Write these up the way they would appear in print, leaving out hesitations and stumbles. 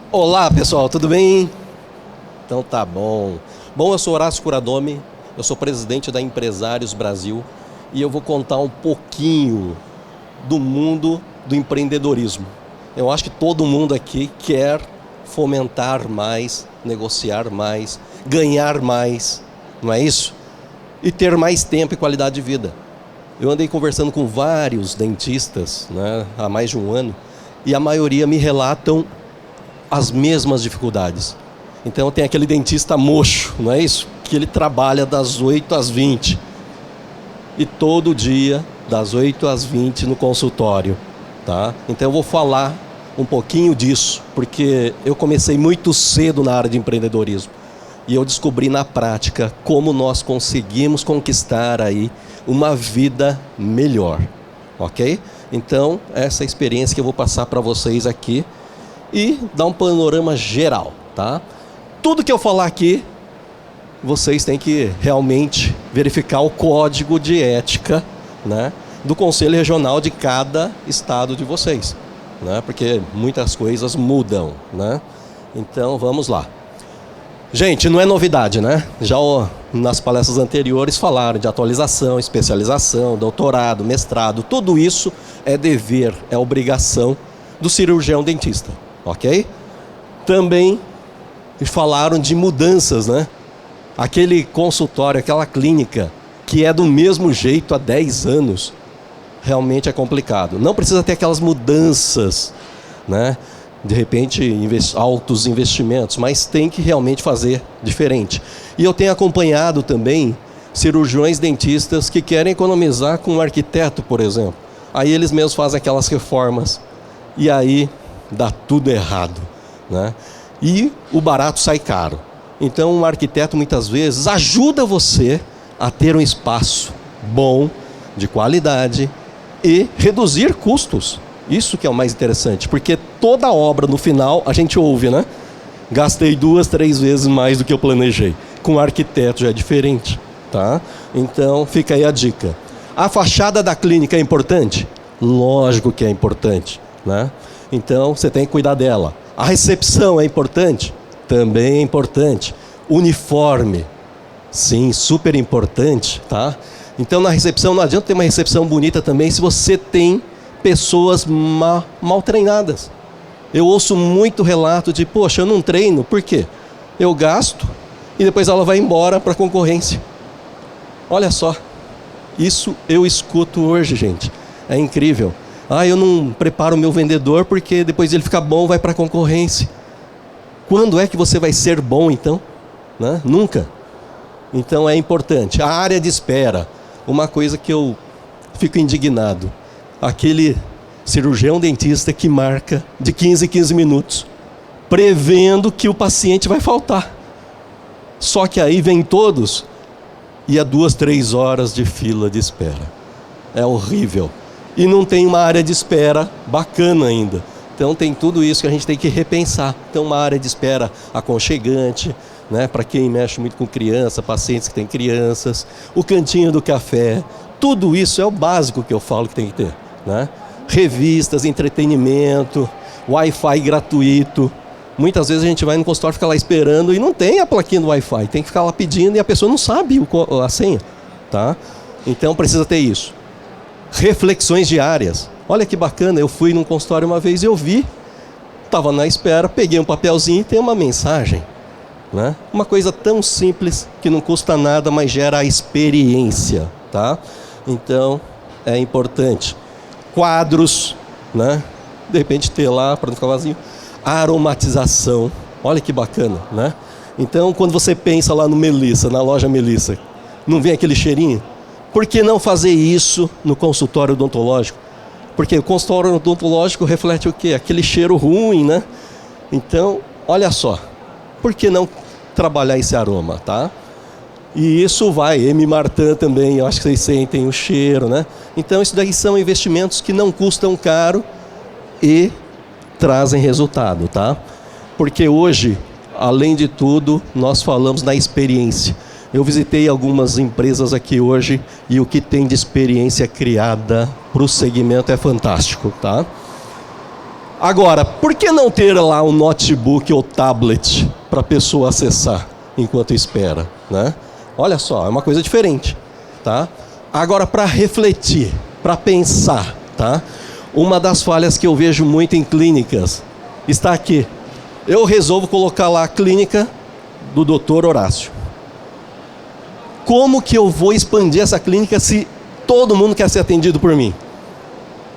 Olá pessoal, tudo bem? Então tá bom. Bom, eu sou Horácio Kuradome, eu sou presidente da Empresários Brasil e eu vou contar um pouquinho do mundo do empreendedorismo. Eu acho que todo mundo aqui quer fomentar mais, negociar mais, ganhar mais, não é isso? E ter mais tempo e qualidade de vida. Eu andei conversando com vários dentistas, né, há mais de um ano e a maioria me relatam as mesmas dificuldades. Então tem aquele dentista mocho, não é isso? Que ele trabalha das 8 às 20 e todo dia das 8 às 20 no consultório, tá? Então eu vou falar um pouquinho disso, porque eu comecei muito cedo na área de empreendedorismo e eu descobri na prática como nós conseguimos conquistar aí uma vida melhor, ok? Então essa experiência que eu vou passar para vocês aqui e dar um panorama geral, tá? Tudo que eu falar aqui, vocês têm que realmente verificar o código de ética, né, do Conselho Regional de cada estado de vocês, né? Porque muitas coisas mudam, né? Então vamos lá. Gente, não é novidade, né? Já nas palestras anteriores falaram de atualização, especialização, doutorado, mestrado, tudo isso é dever, é obrigação do cirurgião dentista. Ok? Também falaram de mudanças, né? Aquele consultório, aquela clínica que é do mesmo jeito há 10 anos, realmente é complicado. Não precisa ter aquelas mudanças, né? De repente, altos investimentos, mas tem que realmente fazer diferente. E eu tenho acompanhado também cirurgiões dentistas que querem economizar com um arquiteto, por exemplo. Aí eles mesmos fazem aquelas reformas. E aí dá tudo errado, né? E o barato sai caro. Então um arquiteto muitas vezes ajuda você a ter um espaço bom, de qualidade e reduzir custos. Isso que é o mais interessante, porque toda obra no final a gente ouve, né? Gastei 2, 3 vezes mais do que eu planejei. Com o arquiteto já é diferente, tá? Então fica aí a dica. A fachada da clínica é importante? Lógico que é importante, né? Então você tem que cuidar dela. A recepção é importante? Também é importante. Uniforme, sim, super importante, tá? Então na recepção não adianta ter uma recepção bonita também se você tem pessoas mal treinadas. Eu ouço muito relato de, poxa, eu não treino, por quê? Eu gasto e depois ela vai embora para a concorrência. Olha só, isso eu escuto hoje, gente. É incrível. Eu não preparo o meu vendedor porque depois ele fica bom, vai para a concorrência. Quando é que você vai ser bom, então? Né? Nunca. Então é importante. A área de espera, uma coisa que eu fico indignado. Aquele cirurgião dentista que marca de 15 em 15 minutos, prevendo que o paciente vai faltar. Só que aí vem todos e há 2, 3 horas de fila de espera. É horrível. E não tem uma área de espera bacana ainda. Então tem tudo isso que a gente tem que repensar. Então uma área de espera aconchegante, né, para quem mexe muito com criança, pacientes que têm crianças, o cantinho do café, tudo isso é o básico que eu falo que tem que ter, né? Revistas, entretenimento, Wi-Fi gratuito. Muitas vezes a gente vai no consultório, fica lá esperando e não tem a plaquinha do Wi-Fi, tem que ficar lá pedindo e a pessoa não sabe a senha, tá? Então precisa ter isso. Reflexões diárias. Olha que bacana, eu fui num consultório uma vez e eu vi, estava na espera, peguei um papelzinho e tem uma mensagem, né? Uma coisa tão simples que não custa nada, mas gera a experiência, tá? Então é importante. Quadros, né? De repente ter lá, para não ficar vazio. Aromatização, olha que bacana, né? Então quando você pensa lá no Melissa, na loja Melissa, não vem aquele cheirinho? Por que não fazer isso no consultório odontológico? Porque o consultório odontológico reflete o quê? Aquele cheiro ruim, né? Então, olha só, por que não trabalhar esse aroma, tá? E isso vai, M. Martin também, eu acho que vocês sentem o cheiro, né? Então, isso daí são investimentos que não custam caro e trazem resultado, tá? Porque hoje, além de tudo, nós falamos na experiência. Eu visitei algumas empresas aqui hoje e o que tem de experiência criada para o segmento é fantástico, tá? Agora, por que não ter lá um notebook ou tablet para a pessoa acessar enquanto espera, né? Olha só, é uma coisa diferente, tá? Agora, para refletir, para pensar, tá? Uma das falhas que eu vejo muito em clínicas está aqui. Eu resolvo colocar lá a clínica do Dr. Horácio. Como que eu vou expandir essa clínica se todo mundo quer ser atendido por mim?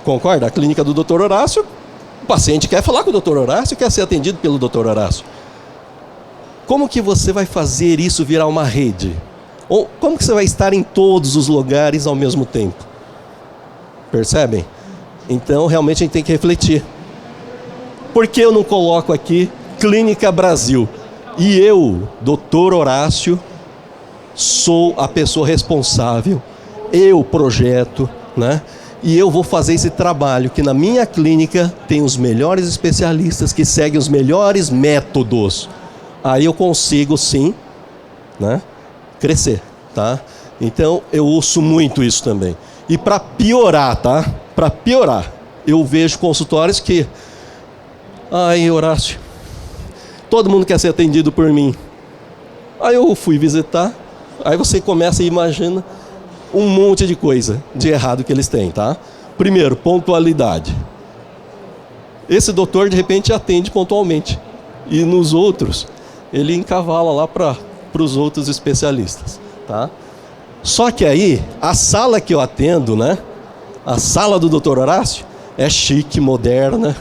Concorda? A clínica do Dr. Horácio, o paciente quer falar com o Dr. Horácio, quer ser atendido pelo Dr. Horácio. Como que você vai fazer isso virar uma rede? Ou como que você vai estar em todos os lugares ao mesmo tempo? Percebem? Então, realmente a gente tem que refletir. Por que eu não coloco aqui Clínica Brasil? E eu, Dr. Horácio, sou a pessoa responsável, eu projeto, né? E eu vou fazer esse trabalho, que na minha clínica tem os melhores especialistas que seguem os melhores métodos. Aí eu consigo, sim, né, crescer, tá? Então, eu ouço muito isso também. E para piorar, tá? Para piorar, eu vejo consultórios que... Ai, Horácio, todo mundo quer ser atendido por mim. Aí eu fui visitar, aí você começa e imagina um monte de coisa de errado que eles têm, tá? Primeiro, pontualidade. Esse doutor, de repente, atende pontualmente. E nos outros, ele encavala lá para os outros especialistas, tá? Só que aí, a sala que eu atendo, né? A sala do Dr. Horácio é chique, moderna.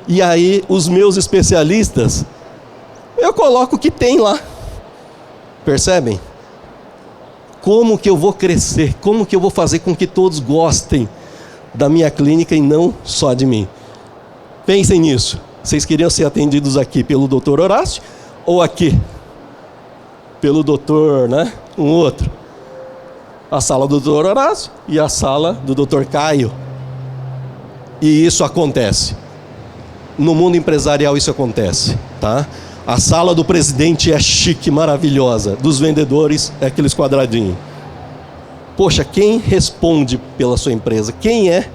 E aí, os meus especialistas, eu coloco o que tem lá. Percebem? Como que eu vou crescer? Como que eu vou fazer com que todos gostem da minha clínica e não só de mim? Pensem nisso. Vocês queriam ser atendidos aqui pelo Dr. Horácio ou aqui pelo doutor, né? Um outro. A sala do Dr. Horácio e a sala do Dr. Caio. E isso acontece. No mundo empresarial isso acontece, tá? A sala do presidente é chique, maravilhosa. Dos vendedores é aqueles quadradinhos. Poxa, quem responde pela sua empresa? Quem é?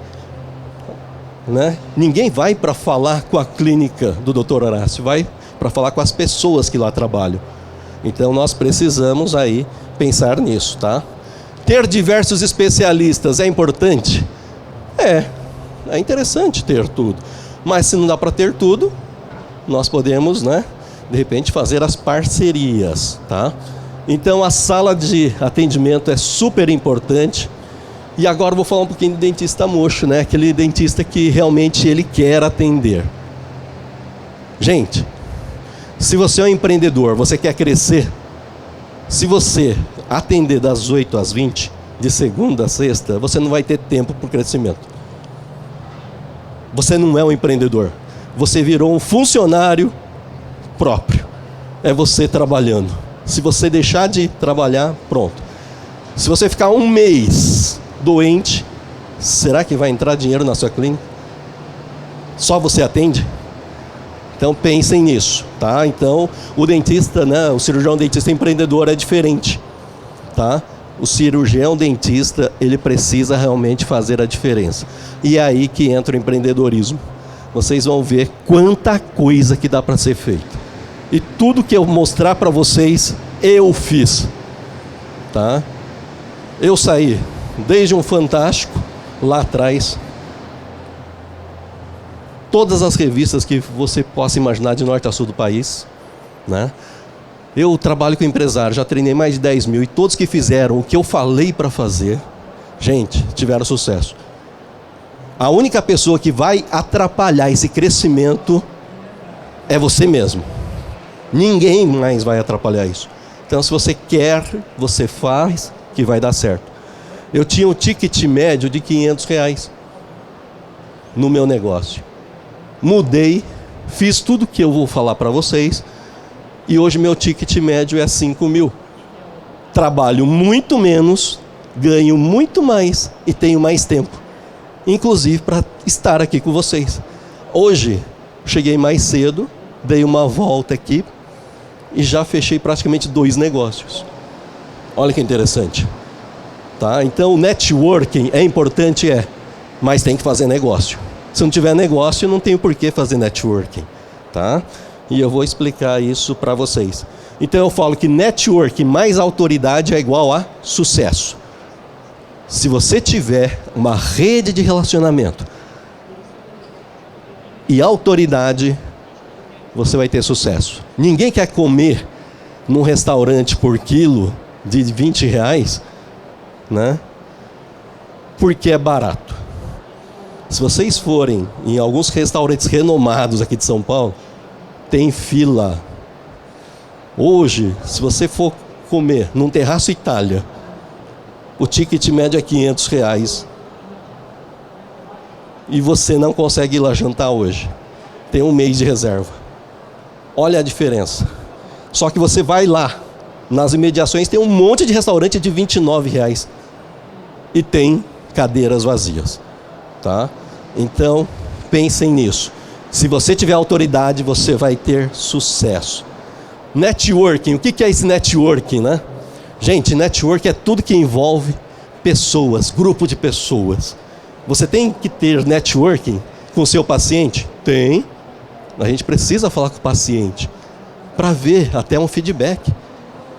Né? Ninguém vai para falar com a clínica do Dr. Horácio, vai para falar com as pessoas que lá trabalham. Então nós precisamos aí pensar nisso, tá? Ter diversos especialistas é importante? É interessante ter tudo. Mas se não dá para ter tudo, nós podemos, né, de repente fazer as parcerias, tá? Então a sala de atendimento é super importante. E agora eu vou falar um pouquinho de dentista mocho, né? Aquele dentista que realmente ele quer atender. Gente, se você é um empreendedor, você quer crescer, se você atender das 8 às 20, de segunda a sexta, você não vai ter tempo para o crescimento. Você não é um empreendedor. Você virou um funcionário próprio. É você trabalhando. Se você deixar de trabalhar, pronto. Se você ficar um mês doente, será que vai entrar dinheiro na sua clínica? Só você atende? Então pensem nisso, tá? Então o dentista, né, o cirurgião dentista empreendedor é diferente, tá? O cirurgião dentista, ele precisa realmente fazer a diferença. E é aí que entra o empreendedorismo. Vocês vão ver quanta coisa que dá para ser feita. E tudo que eu mostrar para vocês, eu fiz, tá? Eu saí desde um Fantástico, lá atrás, todas as revistas que você possa imaginar de norte a sul do país, né? Eu trabalho com empresário, já treinei mais de 10 mil, e todos que fizeram o que eu falei para fazer, gente, tiveram sucesso. A única pessoa que vai atrapalhar esse crescimento é você mesmo. Ninguém mais vai atrapalhar isso. Então, se você quer, você faz, que vai dar certo. Eu tinha um ticket médio de R$500 no meu negócio. Mudei, fiz tudo o que eu vou falar para vocês, e hoje meu ticket médio é 5 mil. Trabalho muito menos, ganho muito mais e tenho mais tempo. Inclusive para estar aqui com vocês. Hoje, cheguei mais cedo, dei uma volta aqui e já fechei praticamente 2 negócios. Olha que interessante. Tá? Então, o networking é importante, mas tem que fazer negócio. Se não tiver negócio, não tem por que fazer networking, tá? E eu vou explicar isso para vocês. Então eu falo que network mais autoridade é igual a sucesso. Se você tiver uma rede de relacionamento e autoridade, você vai ter sucesso. Ninguém quer comer num restaurante por quilo de R$20, né? Porque é barato. Se vocês forem em alguns restaurantes renomados aqui de São Paulo, tem fila. Hoje, se você for comer num Terraço Itália, o ticket médio é R$500. E você não consegue ir lá jantar hoje. Tem um mês de reserva. Olha a diferença. Só que você vai lá, nas imediações tem um monte de restaurante de R$29. E tem cadeiras vazias. Tá? Então, pensem nisso. Se você tiver autoridade, você vai ter sucesso. Networking, o que é esse networking, né? Gente, networking é tudo que envolve pessoas, grupo de pessoas. Você tem que ter networking com o seu paciente? Tem. A gente precisa falar com o paciente para ver até um feedback.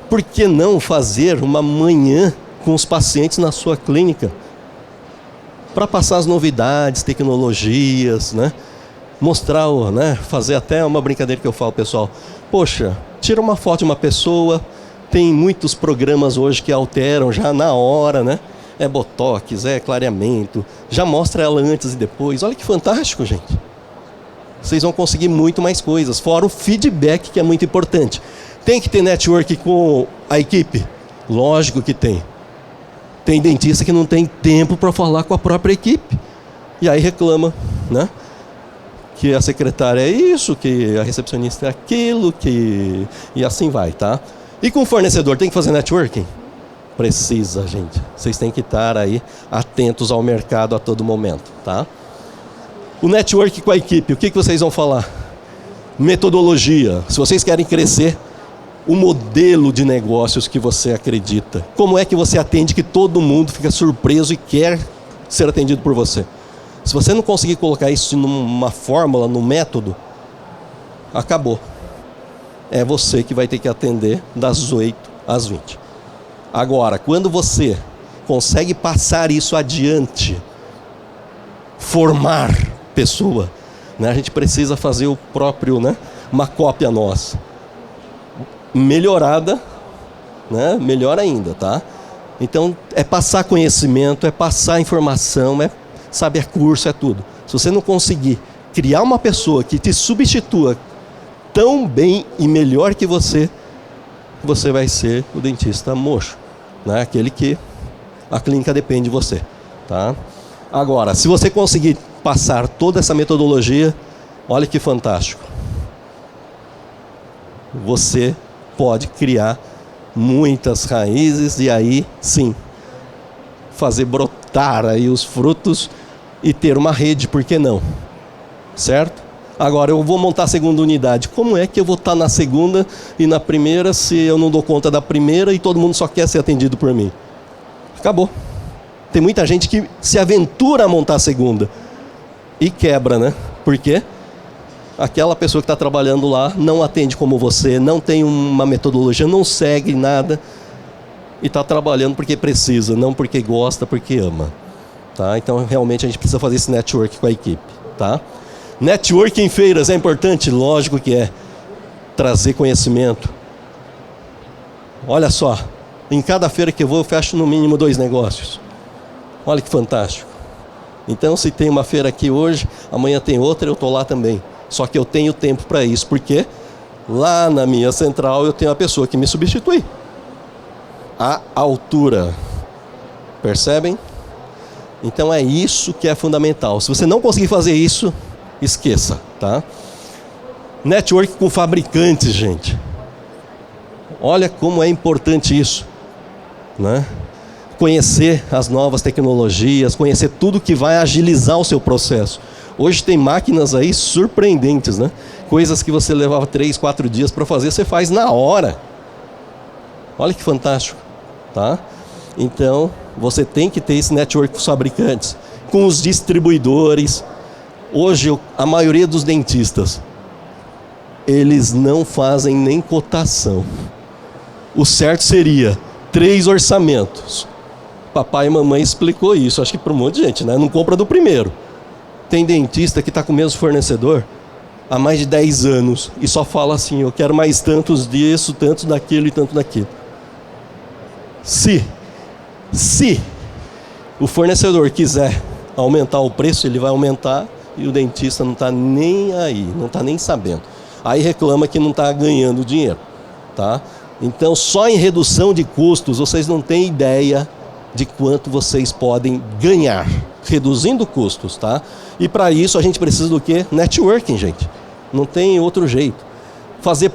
Por que não fazer uma manhã com os pacientes na sua clínica? Para passar as novidades, tecnologias, né? Mostrar, né? Fazer até uma brincadeira que eu falo, pessoal. Poxa, tira uma foto de uma pessoa. Tem muitos programas hoje que alteram já na hora, né? É botox, é clareamento. Já mostra ela antes e depois. Olha que fantástico, gente. Vocês vão conseguir muito mais coisas. Fora o feedback, que é muito importante. Tem que ter network com a equipe? Lógico que tem. Tem dentista que não tem tempo para falar com a própria equipe. E aí reclama, né? Que a secretária é isso, que a recepcionista é aquilo, que... E assim vai, tá? E com o fornecedor, tem que fazer networking? Precisa, gente. Vocês têm que estar aí atentos ao mercado a todo momento, tá? O network com a equipe, o que vocês vão falar? Metodologia. Se vocês querem crescer, o modelo de negócios que você acredita. Como é que você atende que todo mundo fica surpreso e quer ser atendido por você? Se você não conseguir colocar isso numa fórmula, num método, acabou. É você que vai ter que atender das 8 às 20. Agora, quando você consegue passar isso adiante, formar pessoa, né? A gente precisa fazer o próprio, né? Uma cópia nossa. Melhorada, né? Melhor ainda, tá? Então, é passar conhecimento, é passar informação, é saber curso, é tudo. Se você não conseguir criar uma pessoa que te substitua tão bem e melhor que você vai ser o dentista mocho, né? Aquele que a clínica depende de você, tá? Agora, se você conseguir passar toda essa metodologia, olha que fantástico. Você pode criar muitas raízes e aí, sim, fazer brotar aí os frutos e ter uma rede, por que não? Certo? Agora, eu vou montar a segunda unidade. Como é que eu vou estar na segunda e na primeira se eu não dou conta da primeira e todo mundo só quer ser atendido por mim? Acabou. Tem muita gente que se aventura a montar a segunda e quebra, né? Por quê? Aquela pessoa que está trabalhando lá não atende como você, não tem uma metodologia, não segue nada e está trabalhando porque precisa, não porque gosta, porque ama. Tá? Então, realmente, a gente precisa fazer esse network com a equipe. Tá? Network em feiras é importante? Lógico que é. Trazer conhecimento. Olha só, em cada feira que eu vou, eu fecho no mínimo 2 negócios. Olha que fantástico. Então, se tem uma feira aqui hoje, amanhã tem outra, eu estou lá também. Só que eu tenho tempo para isso, porque lá na minha central eu tenho a pessoa que me substitui. A altura. Percebem? Então é isso que é fundamental. Se você não conseguir fazer isso, esqueça, tá? Network com fabricantes, gente. Olha como é importante isso, né? Conhecer as novas tecnologias, conhecer tudo que vai agilizar o seu processo. Hoje tem máquinas aí surpreendentes, né? Coisas que você levava 3, 4 dias para fazer, você faz na hora. Olha que fantástico, tá? Então, você tem que ter esse network com os fabricantes, com os distribuidores, Hoje, a maioria dos dentistas, eles não fazem nem cotação. O certo seria 3 orçamentos. Papai e mamãe explicou isso, acho que para um monte de gente, né? Não compra do primeiro. Tem dentista que está com o mesmo fornecedor há mais de 10 anos e só fala assim, eu quero mais tantos disso, tanto daquilo e tanto daquilo. Se o fornecedor quiser aumentar o preço, ele vai aumentar e o dentista não está nem aí, não está nem sabendo. Aí reclama que não está ganhando dinheiro, tá? Então, só em redução de custos, vocês não têm ideia de quanto vocês podem ganhar, reduzindo custos, tá? E para isso a gente precisa do quê? Networking, gente. Não tem outro jeito. Fazer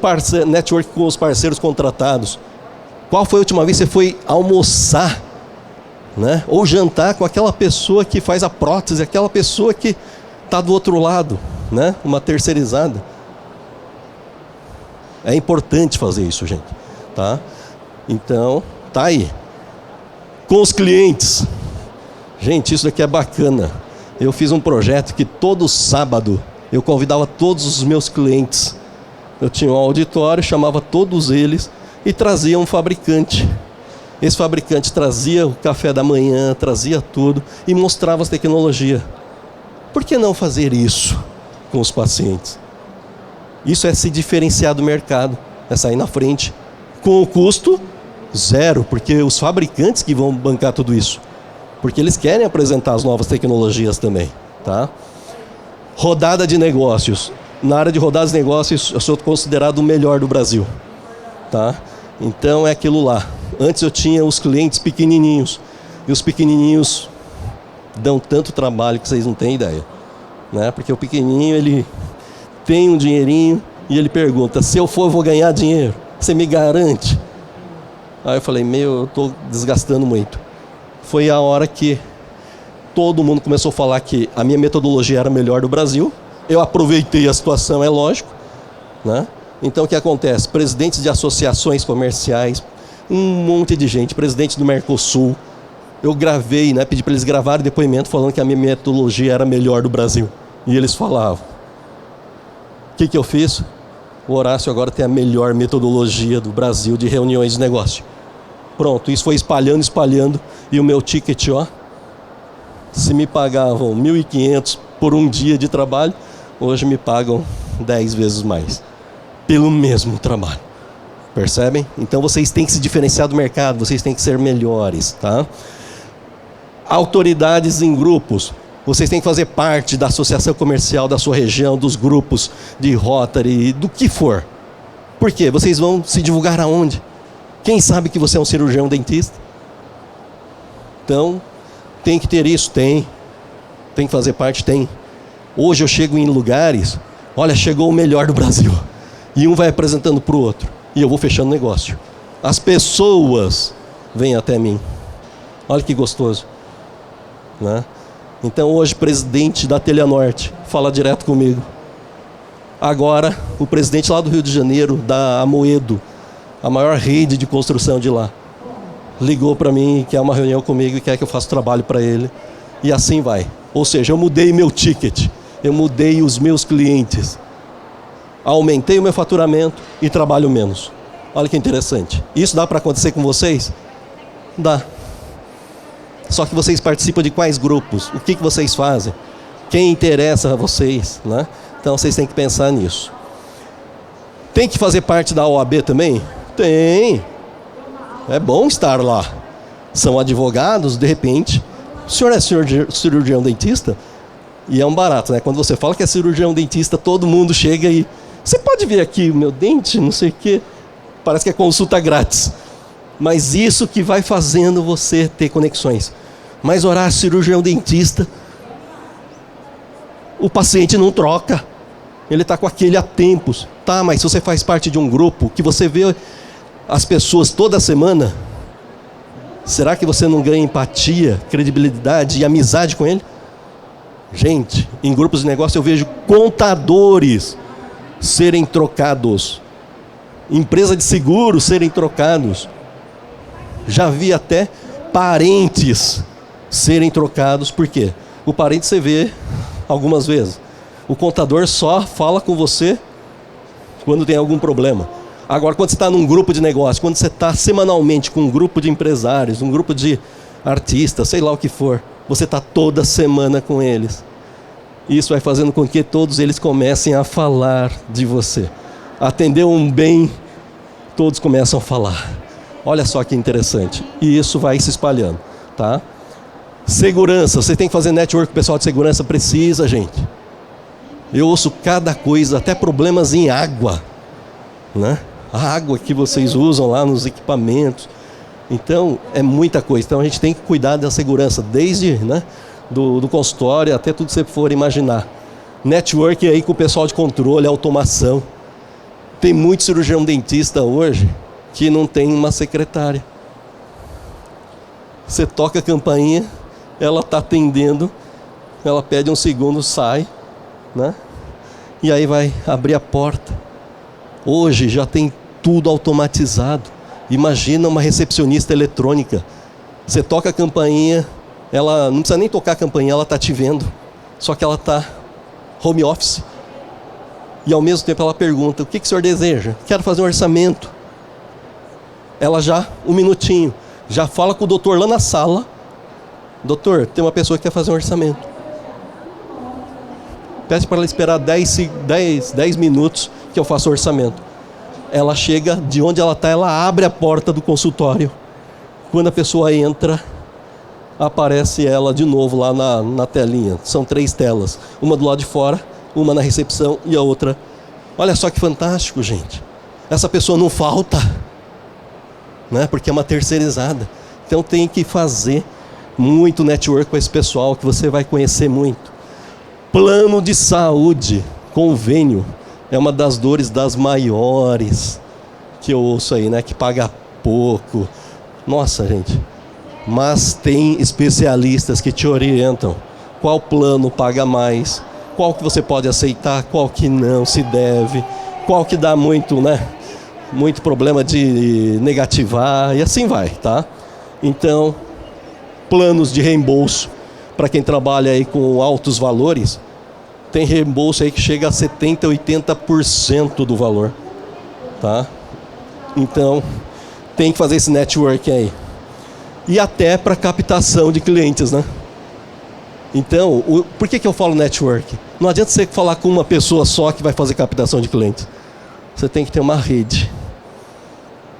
networking com os parceiros contratados. Qual foi a última vez que você foi almoçar, né? Ou jantar com aquela pessoa que faz a prótese, aquela pessoa que está do outro lado, né? Uma terceirizada. É importante fazer isso, gente, tá? Então, tá aí. Com os clientes. Gente, isso daqui é bacana. Eu fiz um projeto que todo sábado eu convidava todos os meus clientes. Eu tinha um auditório, chamava todos eles e trazia um fabricante. Esse fabricante trazia o café da manhã, trazia tudo e mostrava as tecnologias. Por que não fazer isso com os pacientes? Isso é se diferenciar do mercado, é sair na frente. Com o custo zero, porque os fabricantes que vão bancar tudo isso. Porque eles querem apresentar as novas tecnologias também, tá? Rodada de negócios. Na área de rodadas de negócios, eu sou considerado o melhor do Brasil, tá? Então é aquilo lá. Antes eu tinha os clientes pequenininhos. E os pequenininhos dão tanto trabalho que vocês não têm ideia, né? Porque o pequenininho, ele tem um dinheirinho e ele pergunta, se eu for, eu vou ganhar dinheiro? Você me garante? Aí eu falei, eu estou desgastando muito. Foi a hora que todo mundo começou a falar que a minha metodologia era a melhor do Brasil. Eu aproveitei a situação, é lógico, né? Então o que acontece? Presidentes de associações comerciais, um monte de gente, presidente do Mercosul. Eu gravei, né? Pedi para eles gravarem depoimento falando que a minha metodologia era a melhor do Brasil. E eles falavam. O que eu fiz? O Horácio agora tem a melhor metodologia do Brasil de reuniões de negócio. Pronto, isso foi espalhando, e o meu ticket, ó, se me pagavam 1.500 por um dia de trabalho, hoje me pagam 10 vezes mais, pelo mesmo trabalho. Percebem? Então vocês têm que se diferenciar do mercado, vocês têm que ser melhores, tá? Autoridades em grupos. Vocês têm que fazer parte da associação comercial da sua região, dos grupos de Rotary, do que for. Por quê? Vocês vão se divulgar aonde? Quem sabe que você é um cirurgião dentista? Então, tem que ter isso? Tem. Tem que fazer parte? Tem. Hoje eu chego em lugares, olha, chegou o melhor do Brasil. E um vai apresentando para o outro. E eu vou fechando negócio. As pessoas vêm até mim. Olha que gostoso, né? Então hoje, presidente da Telenorte fala direto comigo. Agora, o presidente lá do Rio de Janeiro, da Amoedo, a maior rede de construção de lá, ligou para mim, quer uma reunião comigo e quer que eu faça trabalho para ele. E assim vai. Ou seja, eu mudei meu ticket, eu mudei os meus clientes. Aumentei o meu faturamento e trabalho menos. Olha que interessante. Isso dá para acontecer com vocês? Dá. Só que vocês participam de quais grupos? O que vocês fazem? Quem interessa a vocês, né? Então vocês têm que pensar nisso. Tem que fazer parte da OAB também? Tem. É bom estar lá. São advogados, de repente. O senhor é cirurgião dentista? E é um barato, né? Quando você fala que é cirurgião dentista, todo mundo chega e... Você pode ver aqui o meu dente, não sei o quê. Parece que é consulta grátis. Mas isso que vai fazendo você ter conexões. Mas Horácio, cirurgião dentista, o paciente não troca. Ele está com aquele há tempos. Tá, mas se você faz parte de um grupo que você vê as pessoas toda semana, será que você não ganha empatia, credibilidade e amizade com ele? Gente, em grupos de negócio eu vejo contadores serem trocados. Empresa de seguro serem trocados. Já vi até parentes serem trocados. Por quê? O parente você vê algumas vezes. O contador só fala com você quando tem algum problema. Agora, quando você está num grupo de negócio, quando você está semanalmente com um grupo de empresários, um grupo de artistas, sei lá o que for, você está toda semana com eles. Isso vai fazendo com que todos eles comecem a falar de você. Atendeu um bem, todos começam a falar. Olha só que interessante. E isso vai se espalhando, tá? Segurança. Você tem que fazer network com o pessoal de segurança? Precisa, gente. Eu ouço cada coisa, até problemas em água, né? A água que vocês usam lá nos equipamentos. Então, é muita coisa. Então, a gente tem que cuidar da segurança, desde, né, do consultório até tudo que você for imaginar. Network aí com o pessoal de controle, automação. Tem muito cirurgião dentista hoje que não tem uma secretária. Você toca a campainha, ela está atendendo, ela pede um segundo, sai, né? E aí vai abrir a porta. Hoje já tem tudo automatizado. Imagina uma recepcionista eletrônica. Você toca a campainha, ela não precisa nem tocar a campainha, ela está te vendo. Só que ela está home office. E ao mesmo tempo ela pergunta: o que o senhor deseja? Quero fazer um orçamento. Ela já, um minutinho, já fala com o doutor lá na sala: doutor, tem uma pessoa que quer fazer um orçamento. Pede para ela esperar 10 minutos que eu faço o orçamento. Ela chega, de onde ela está, ela abre a porta do consultório. Quando a pessoa entra, aparece ela de novo lá na telinha. São 3 telas. Uma do lado de fora, uma na recepção e a outra. Olha só que fantástico, gente. Essa pessoa não falta, né? Porque é uma terceirizada. Então tem que fazer muito network com esse pessoal, que você vai conhecer muito. Plano de saúde, convênio, é uma das dores das maiores que eu ouço aí, né? Que paga pouco. Nossa, gente. Mas tem especialistas que te orientam. Qual plano paga mais? Qual que você pode aceitar? Qual que não se deve? Qual que dá muito, né? Muito problema de negativar e assim vai, tá? Então, planos de reembolso para quem trabalha aí com altos valores, tem reembolso aí que chega a 70%, 80% do valor, tá? Então, tem que fazer esse network aí. E até para captação de clientes, né? Então, por que eu falo network? Não adianta você falar com uma pessoa só que vai fazer captação de clientes. Você tem que ter uma rede.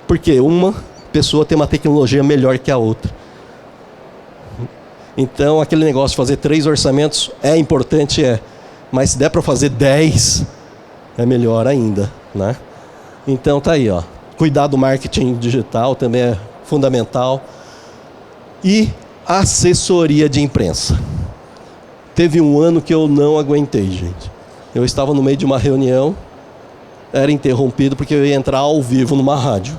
Porque uma pessoa tem uma tecnologia melhor que a outra. Então, aquele negócio de fazer 3 orçamentos é importante, mas se der para fazer 10, é melhor ainda, né? Então, tá aí, ó. Cuidar do marketing digital também é fundamental. E assessoria de imprensa. Teve um ano que eu não aguentei, gente. Eu estava no meio de uma reunião, era interrompido porque eu ia entrar ao vivo numa rádio.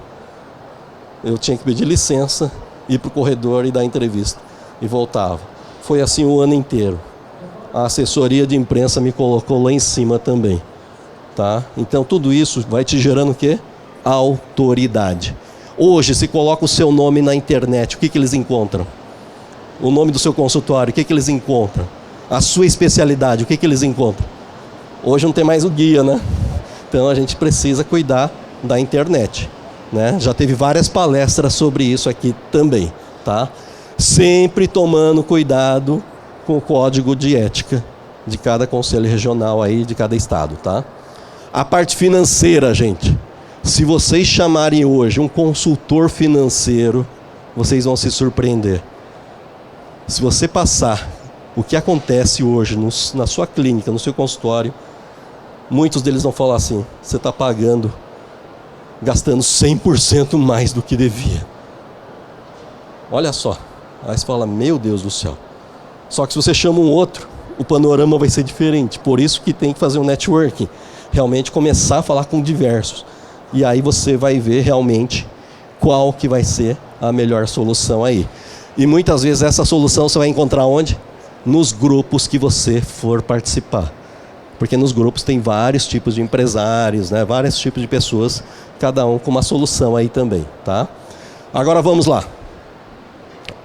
Eu tinha que pedir licença, ir para o corredor e dar entrevista. E voltava. Foi assim o ano inteiro. A assessoria de imprensa me colocou lá em cima também. Tá? Então tudo isso vai te gerando o quê? Autoridade. Hoje, se coloca o seu nome na internet, o que eles encontram? O nome do seu consultório, o que eles encontram? A sua especialidade, o que eles encontram? Hoje não tem mais o guia, né? Então a gente precisa cuidar da internet, né? Já teve várias palestras sobre isso aqui também, tá? Sempre tomando cuidado com o código de ética de cada conselho regional aí, de cada estado, tá? A parte financeira, gente. Se vocês chamarem hoje um consultor financeiro, vocês vão se surpreender. Se você passar o que acontece hoje na sua clínica, no seu consultório, muitos deles vão falar assim: você está pagando, gastando 100% mais do que devia. Olha só. Aí você fala: meu Deus do céu. Só que se você chama um outro, o panorama vai ser diferente. Por isso que tem que fazer um networking. Realmente começar a falar com diversos. E aí você vai ver realmente qual que vai ser a melhor solução aí. E muitas vezes essa solução você vai encontrar onde? Nos grupos que você for participar. Porque nos grupos tem vários tipos de empresários, né? Vários tipos de pessoas, cada um com uma solução aí também, tá? Agora vamos lá.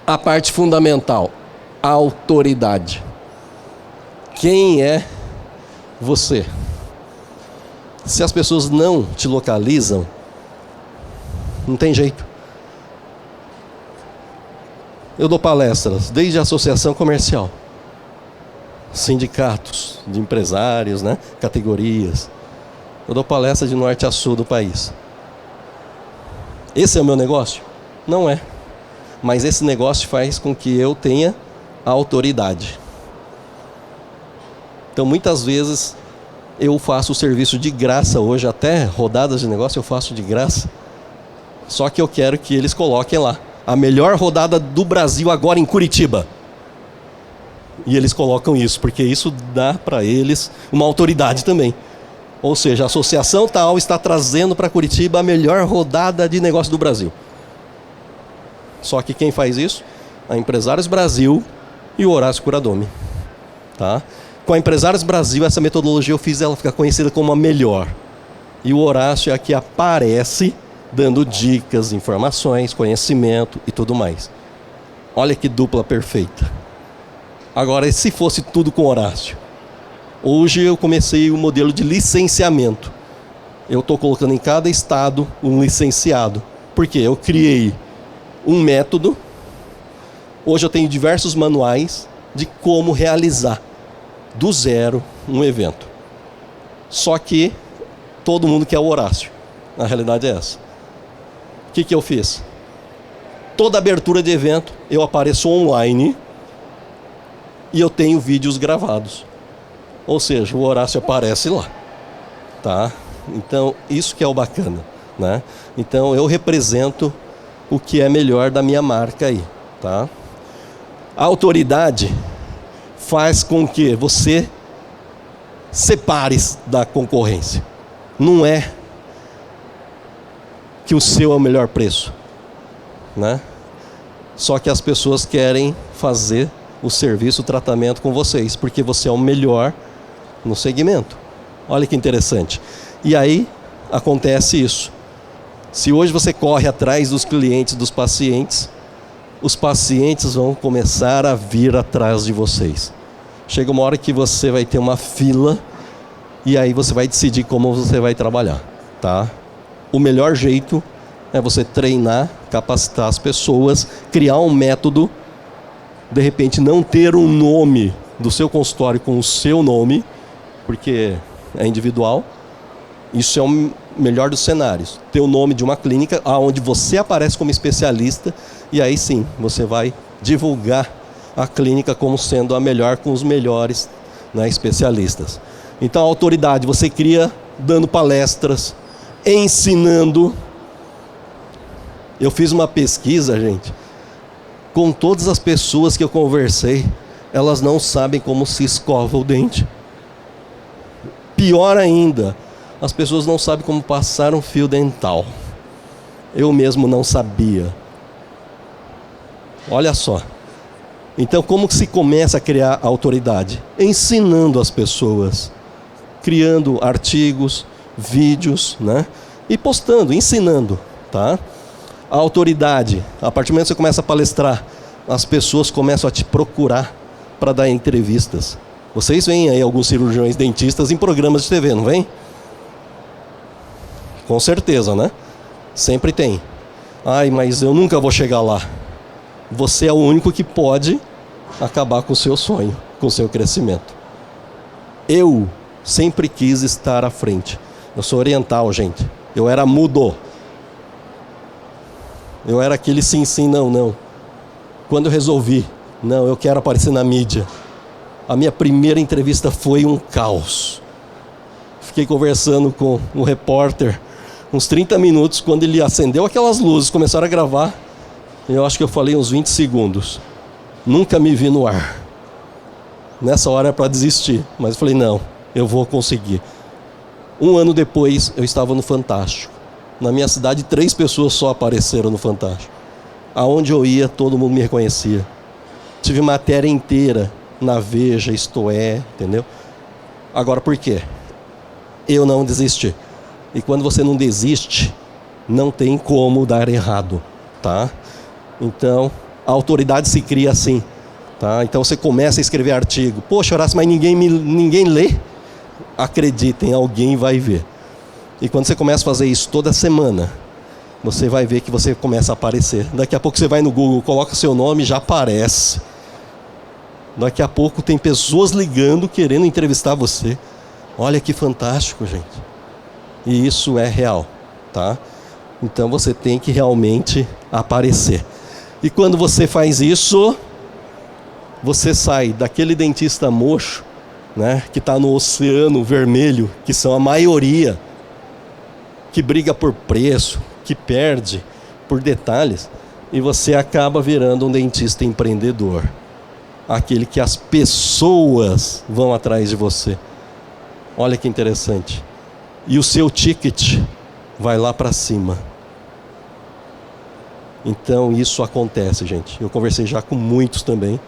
A parte fundamental, a autoridade. Quem é você? Se as pessoas não te localizam, não tem jeito. Eu dou palestras, desde a associação comercial, sindicatos de empresários, né? Categorias. Eu dou palestra de norte a sul do país. Esse é o meu negócio? Não é. Mas esse negócio faz com que eu tenha autoridade. Então, muitas vezes, eu faço o serviço de graça hoje, até rodadas de negócio eu faço de graça. Só que eu quero que eles coloquem lá a melhor rodada do Brasil agora em Curitiba. E eles colocam isso, porque isso dá para eles uma autoridade também. Ou seja, a associação tal está trazendo para Curitiba a melhor rodada de negócio do Brasil. Só que quem faz isso? A Empresários Brasil e o Horácio Kuradome. Tá? Com a Empresários Brasil, essa metodologia eu fiz ela ficar conhecida como a melhor. E o Horácio é a que aparece dando dicas, informações, conhecimento e tudo mais. Olha que dupla perfeita. Agora, e se fosse tudo com Horácio? Hoje eu comecei o modelo de licenciamento. Eu estou colocando em cada estado um licenciado. Por quê? Eu criei um método. Hoje eu tenho diversos manuais de como realizar do zero um evento. Só que todo mundo quer o Horácio. A realidade é essa. O que eu fiz? Toda abertura de evento eu apareço online e eu tenho vídeos gravados. Ou seja, o Horácio aparece lá. Tá? Então, isso que é o bacana. Né? Então, eu represento o que é melhor da minha marca aí. Tá? A autoridade faz com que você separe da concorrência. Não é que o seu é o melhor preço, né? Só que as pessoas querem fazer o serviço, o tratamento com vocês, porque você é o melhor no segmento. Olha que interessante. E aí acontece isso. Se hoje você corre atrás dos clientes, dos pacientes, os pacientes vão começar a vir atrás de vocês. Chega uma hora que você vai ter uma fila e aí você vai decidir como você vai trabalhar, tá? O melhor jeito é você treinar, capacitar as pessoas, criar um método, de repente não ter um nome do seu consultório com o seu nome, porque é individual. Isso é o melhor dos cenários. Ter o nome de uma clínica onde você aparece como especialista e aí sim, você vai divulgar a clínica como sendo a melhor com os melhores, né, especialistas. Então a autoridade você cria dando palestras, ensinando. Eu fiz uma pesquisa, gente, com todas as pessoas que eu conversei, elas não sabem como se escova o dente. Pior ainda, as pessoas não sabem como passar um fio dental. Eu mesmo não sabia. Olha só. Então, como que se começa a criar autoridade? Ensinando as pessoas, criando artigos, vídeos, né? E postando, ensinando, tá? A autoridade, a partir do momento que você começa a palestrar, as pessoas começam a te procurar para dar entrevistas. Vocês veem aí alguns cirurgiões dentistas em programas de TV, não vem? Com certeza, né? Sempre tem. Ai, mas eu nunca vou chegar lá. Você é o único que pode acabar com o seu sonho, com o seu crescimento. Eu sempre quis estar à frente. Eu sou oriental, gente. Eu era mudo. Eu era aquele sim, sim, não, não. Quando eu resolvi, não, eu quero aparecer na mídia. A minha primeira entrevista foi um caos. Fiquei conversando com um repórter uns 30 minutos. Quando ele acendeu aquelas luzes, começaram a gravar. Eu acho que eu falei uns 20 segundos. Nunca me vi no ar. Nessa hora é para desistir. Mas eu falei, não, eu vou conseguir. Um ano depois, eu estava no Fantástico. Na minha cidade, 3 pessoas só apareceram no Fantástico. Aonde eu ia, todo mundo me reconhecia. Tive matéria inteira na Veja, Isto É, entendeu? Agora, por quê? Eu não desisti. E quando você não desiste, não tem como dar errado, tá? Então, a autoridade se cria assim, Tá? Então você começa a escrever artigo. Poxa, Horácio, mas ninguém lê? Acreditem, alguém vai ver. E quando você começa a fazer isso toda semana, você vai ver que você começa a aparecer. Daqui a pouco você vai no Google, coloca seu nome e já aparece. Daqui a pouco tem pessoas ligando, querendo entrevistar você. Olha que fantástico, gente. E isso é real, tá? Então você tem que realmente aparecer. E quando você faz isso, você sai daquele dentista mocho, né, que está no oceano vermelho, que são a maioria, que briga por preço, que perde por detalhes, e você acaba virando um dentista empreendedor. Aquele que as pessoas vão atrás de você. Olha que interessante. E o seu ticket vai lá para cima. Então isso acontece, gente. Eu conversei já com muitos também,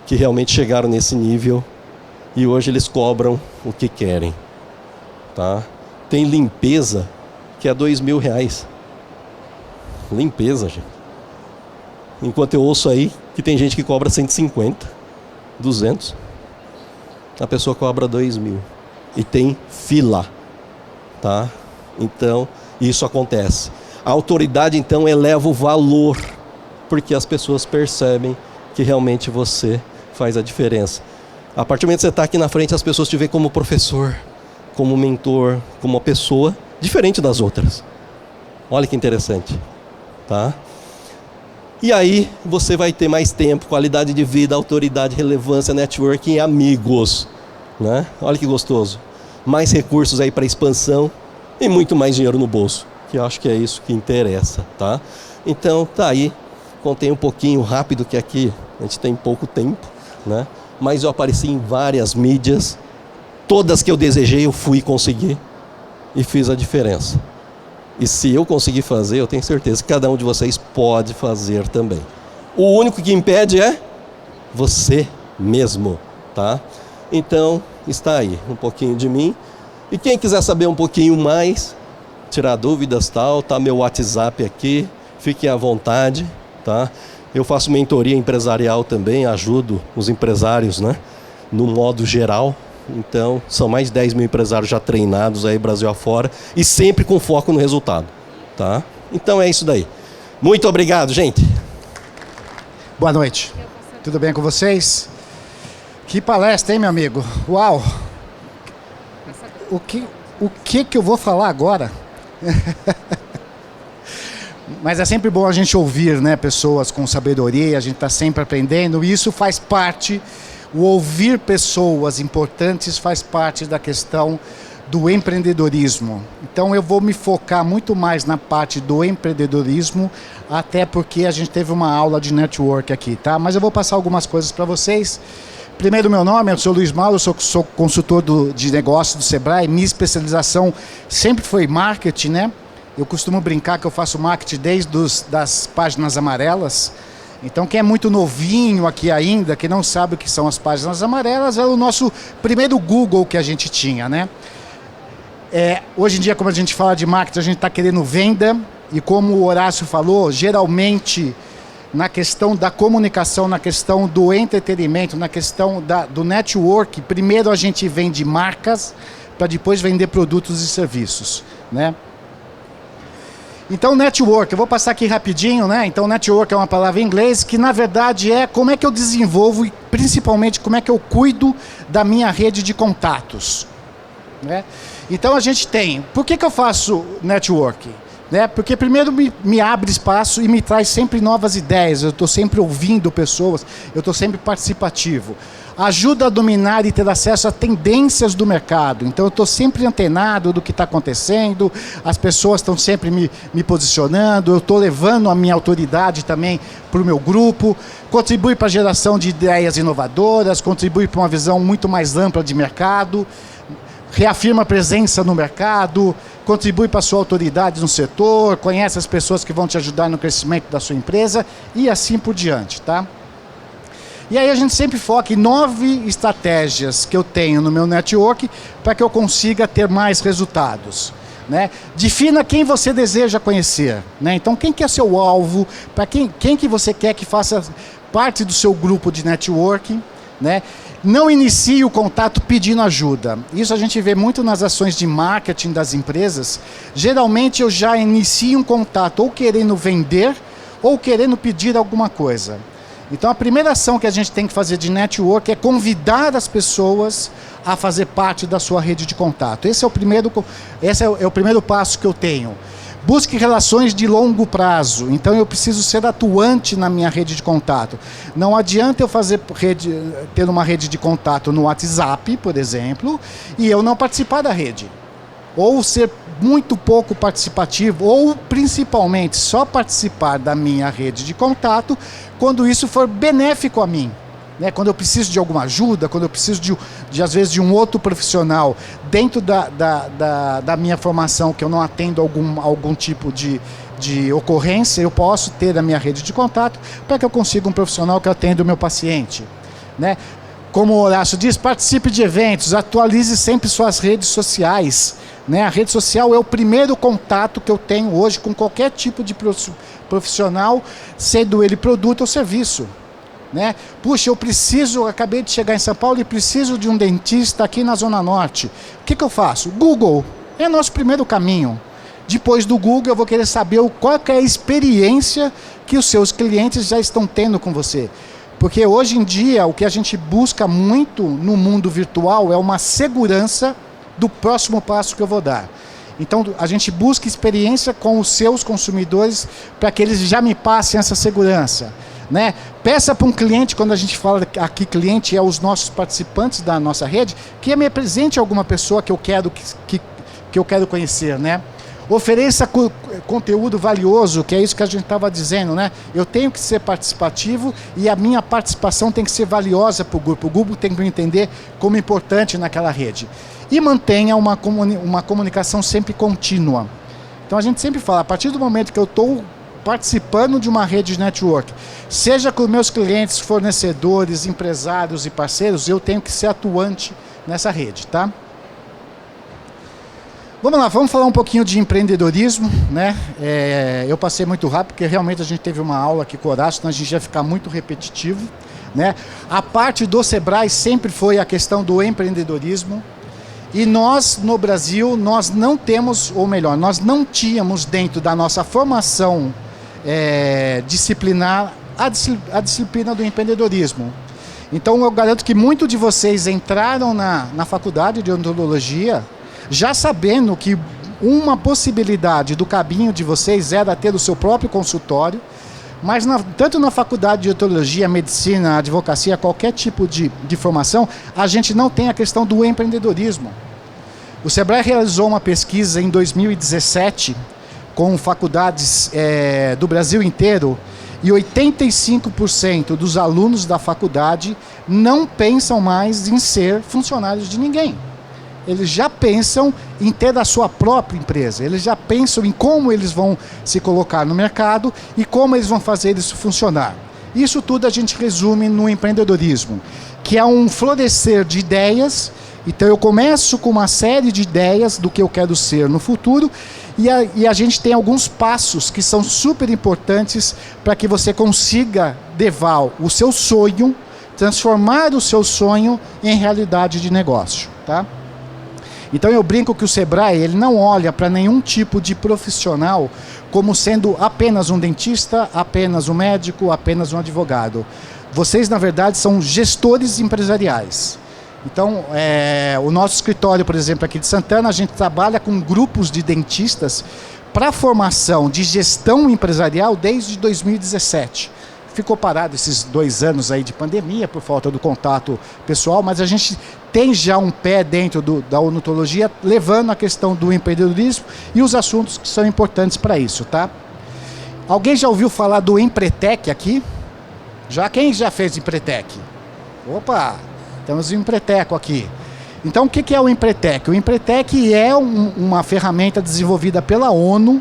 que realmente chegaram nesse nível, e hoje eles cobram o que querem. Tá? Tem limpeza que é R$2.000. Limpeza, gente. Enquanto eu ouço aí que tem gente que cobra 150, 200. A pessoa cobra 2.000. E tem fila. Tá? Então, isso acontece. A autoridade, então, eleva o valor, porque as pessoas percebem que realmente você faz a diferença. A partir do momento que você está aqui na frente, as pessoas te veem como professor, como mentor, como uma pessoa diferente das outras. Olha que interessante. Tá? E aí você vai ter mais tempo, qualidade de vida, autoridade, relevância, networking e amigos. Né? Olha que gostoso. Mais recursos aí para expansão e muito mais dinheiro no bolso, que eu acho que é isso que interessa. Tá? Então tá aí, contei um pouquinho rápido, que aqui a gente tem pouco tempo, né? Mas eu apareci em várias mídias, todas que eu desejei eu fui conseguir e fiz a diferença. E se eu conseguir fazer, eu tenho certeza que cada um de vocês pode fazer também. O único que impede é você mesmo, tá? Então, está aí um pouquinho de mim. E quem quiser saber um pouquinho mais, tirar dúvidas, tal, tá meu WhatsApp aqui, fiquem à vontade, tá? Eu faço mentoria empresarial também, ajudo os empresários, né? No modo geral. Então, são mais de 10 mil empresários já treinados aí Brasil afora e sempre com foco no resultado, tá? Então é isso daí. Muito obrigado, gente. Boa noite. Tudo bem com vocês? Que palestra, hein, meu amigo? Uau! O que eu vou falar agora? Mas é sempre bom a gente ouvir, né, pessoas com sabedoria, a gente está sempre aprendendo, e isso faz parte. O ouvir pessoas importantes faz parte da questão do empreendedorismo. Então eu vou me focar muito mais na parte do empreendedorismo, até porque a gente teve uma aula de network aqui, tá? Mas eu vou passar algumas coisas para vocês. Primeiro, meu nome, eu sou Luiz Mauro, eu sou consultor de negócios do Sebrae. Minha especialização sempre foi marketing, né? Eu costumo brincar que eu faço marketing desde das páginas amarelas. Então, quem é muito novinho aqui ainda, que não sabe o que são as páginas amarelas, é o nosso primeiro Google que a gente tinha, né? Hoje em dia, como a gente fala de marketing, a gente está querendo venda, e como o Horácio falou, geralmente, na questão da comunicação, na questão do entretenimento, na questão do network, primeiro a gente vende marcas, para depois vender produtos e serviços, né? Então, network, eu vou passar aqui rapidinho, né? Então, network é uma palavra em inglês que, na verdade, é como é que eu desenvolvo e, principalmente, como é que eu cuido da minha rede de contatos, né? Então, a gente tem... Por que eu faço network? Né? Porque, primeiro, me abre espaço e me traz sempre novas ideias. Eu estou sempre ouvindo pessoas, eu estou sempre participativo. Ajuda a dominar e ter acesso a tendências do mercado. Então, eu estou sempre antenado do que está acontecendo, as pessoas estão sempre me posicionando, eu estou levando a minha autoridade também para o meu grupo, contribui para a geração de ideias inovadoras, contribui para uma visão muito mais ampla de mercado, reafirma a presença no mercado, contribui para a sua autoridade no setor, conhece as pessoas que vão te ajudar no crescimento da sua empresa e assim por diante, tá? E aí a gente sempre foca em 9 estratégias que eu tenho no meu network para que eu consiga ter mais resultados, né? Defina quem você deseja conhecer, né? Então quem que é seu alvo, para quem que você quer que faça parte do seu grupo de networking, né? Não inicie o contato pedindo ajuda. Isso a gente vê muito nas ações de marketing das empresas. Geralmente eu já inicio um contato ou querendo vender ou querendo pedir alguma coisa. Então a primeira ação que a gente tem que fazer de network é convidar as pessoas a fazer parte da sua rede de contato. Esse é o primeiro passo que eu tenho. Busque relações de longo prazo. Então eu preciso ser atuante na minha rede de contato. Não adianta eu ter uma rede de contato no WhatsApp, por exemplo, e eu não participar da rede. Ou ser muito pouco participativo, ou principalmente só participar da minha rede de contato quando isso for benéfico a mim. Né? Quando eu preciso de alguma ajuda, quando eu preciso às vezes de um outro profissional dentro da minha formação, que eu não atendo algum tipo de ocorrência, eu posso ter a minha rede de contato para que eu consiga um profissional que atenda o meu paciente. Né? Como o Horácio diz, participe de eventos, atualize sempre suas redes sociais. Né? A rede social é o primeiro contato que eu tenho hoje com qualquer tipo de profissional, sendo ele produto ou serviço. Né? Puxa, acabei de chegar em São Paulo e preciso de um dentista aqui na Zona Norte. O que eu faço? Google é nosso primeiro caminho. Depois do Google eu vou querer saber qual que é a experiência que os seus clientes já estão tendo com você. Porque hoje em dia o que a gente busca muito no mundo virtual é uma segurança do próximo passo que eu vou dar. Então a gente busca experiência com os seus consumidores para que eles já me passem essa segurança. Né? Peça para um cliente, quando a gente fala aqui cliente, é os nossos participantes da nossa rede, que me apresente alguma pessoa que eu quero conhecer. Né? Ofereça conteúdo valioso, que é isso que a gente estava dizendo. Né? Eu tenho que ser participativo e a minha participação tem que ser valiosa para o grupo. O grupo tem que me entender como importante naquela rede. E mantenha uma comunicação sempre contínua. Então a gente sempre fala, a partir do momento que eu estou participando de uma rede de network, seja com meus clientes, fornecedores, empresários e parceiros, eu tenho que ser atuante nessa rede, tá? Vamos lá, vamos falar um pouquinho de empreendedorismo, né? Eu passei muito rápido, porque realmente a gente teve uma aula aqui com o Horácio, senão a gente ia ficar muito repetitivo, né? A parte do Sebrae sempre foi a questão do empreendedorismo. E nós, no Brasil, nós não temos, ou melhor, nós não tínhamos dentro da nossa formação disciplinar a disciplina do empreendedorismo. Então eu garanto que muitos de vocês entraram na faculdade de odontologia já sabendo que uma possibilidade do caminho de vocês era ter o seu próprio consultório, mas tanto na faculdade de odontologia, medicina, advocacia, qualquer tipo de formação, a gente não tem a questão do empreendedorismo. O Sebrae realizou uma pesquisa em 2017 com faculdades do Brasil inteiro e 85% dos alunos da faculdade não pensam mais em ser funcionários de ninguém. Eles já pensam em ter a sua própria empresa, eles já pensam em como eles vão se colocar no mercado e como eles vão fazer isso funcionar. Isso tudo a gente resume no empreendedorismo, que é um florescer de ideias. Então eu começo com uma série de ideias do que eu quero ser no futuro e a gente tem alguns passos que são super importantes para que você consiga levar o seu sonho, transformar o seu sonho em realidade de negócio, tá? Então eu brinco que o Sebrae ele não olha para nenhum tipo de profissional como sendo apenas um dentista, apenas um médico, apenas um advogado. Vocês, na verdade, são gestores empresariais. Então, o nosso escritório, por exemplo, aqui de Santana, a gente trabalha com grupos de dentistas para formação de gestão empresarial desde 2017. Ficou parado esses 2 anos aí de pandemia por falta do contato pessoal, mas a gente tem já um pé dentro da odontologia, levando a questão do empreendedorismo e os assuntos que são importantes para isso, tá? Alguém já ouviu falar do Empretec aqui? Quem já fez Empretec? Opa, temos um Empreteco aqui. Então, o que é o Empretec? O Empretec é uma ferramenta desenvolvida pela ONU,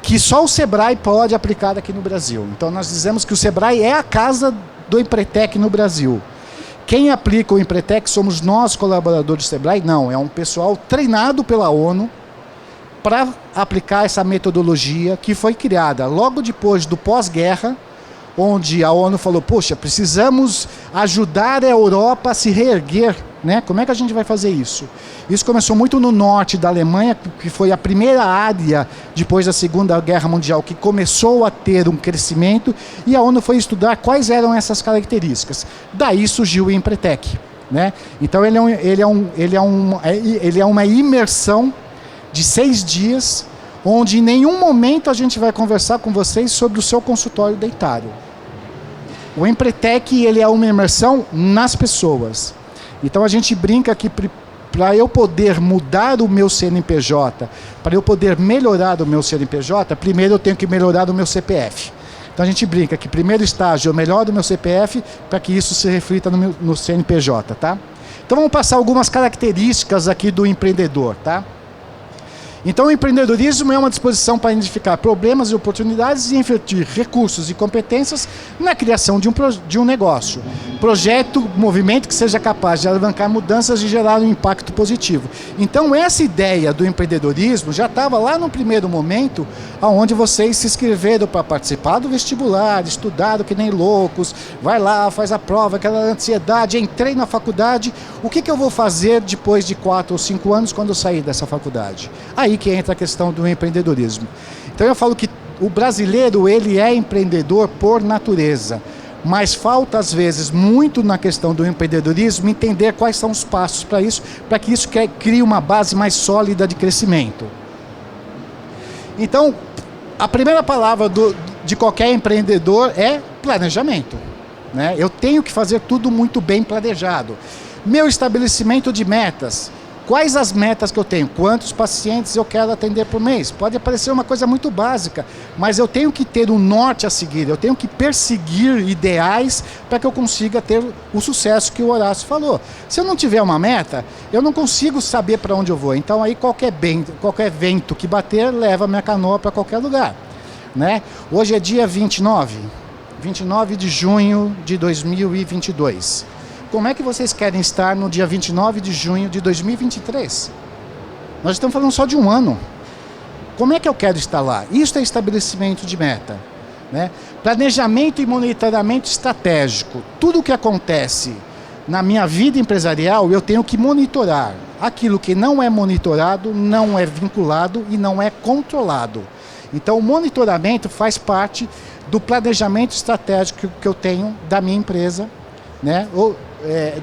que só o Sebrae pode aplicar aqui no Brasil. Então nós dizemos que o Sebrae é a casa do Empretec no Brasil. Quem aplica o Empretec somos nós, colaboradores do Sebrae? Não, é um pessoal treinado pela ONU para aplicar essa metodologia que foi criada logo depois do pós-guerra, onde a ONU falou, poxa, precisamos ajudar a Europa a se reerguer, né? Como é que a gente vai fazer isso? Isso começou muito no norte da Alemanha, que foi a primeira área depois da Segunda Guerra Mundial que começou a ter um crescimento, e a ONU foi estudar quais eram essas características. Daí surgiu o Empretec, né? Então ele é uma imersão de 6 dias, onde em nenhum momento a gente vai conversar com vocês sobre o seu consultório dentário. O Empretec, ele é uma imersão nas pessoas. Então a gente brinca que para eu poder mudar o meu CNPJ, para eu poder melhorar o meu CNPJ, primeiro eu tenho que melhorar o meu CPF. Então a gente brinca que primeiro estágio eu melhoro o meu CPF para que isso se reflita no CNPJ, tá? Então vamos passar algumas características aqui do empreendedor, tá? Então o empreendedorismo é uma disposição para identificar problemas e oportunidades e investir recursos e competências na criação de um negócio. Projeto, movimento que seja capaz de alavancar mudanças e gerar um impacto positivo. Então essa ideia do empreendedorismo já estava lá no primeiro momento, onde vocês se inscreveram para participar do vestibular, estudaram que nem loucos, vai lá, faz a prova, aquela ansiedade, entrei na faculdade, o que eu vou fazer depois de 4 ou 5 anos quando eu sair dessa faculdade? Aí que entra a questão do empreendedorismo. Então eu falo que o brasileiro, ele é empreendedor por natureza, mas falta às vezes muito na questão do empreendedorismo entender quais são os passos para que isso crie uma base mais sólida de crescimento. Então, a primeira palavra de qualquer empreendedor é planejamento, né? Eu tenho que fazer tudo muito bem planejado. Meu estabelecimento de metas. Quais as metas que eu tenho? Quantos pacientes eu quero atender por mês? Pode parecer uma coisa muito básica, mas eu tenho que ter um norte a seguir, eu tenho que perseguir ideais para que eu consiga ter o sucesso que o Horácio falou. Se eu não tiver uma meta, eu não consigo saber para onde eu vou. Então aí qualquer vento que bater leva minha canoa para qualquer lugar, né? Hoje é dia 29 de junho de 2022. Como é que vocês querem estar no dia 29 de junho de 2023? Nós estamos falando só de um ano. Como é que eu quero estar lá? Isso é estabelecimento de meta, né? Planejamento e monitoramento estratégico. Tudo o que acontece na minha vida empresarial, eu tenho que monitorar. Aquilo que não é monitorado, não é vinculado e não é controlado. Então, o monitoramento faz parte do planejamento estratégico que eu tenho da minha empresa, né?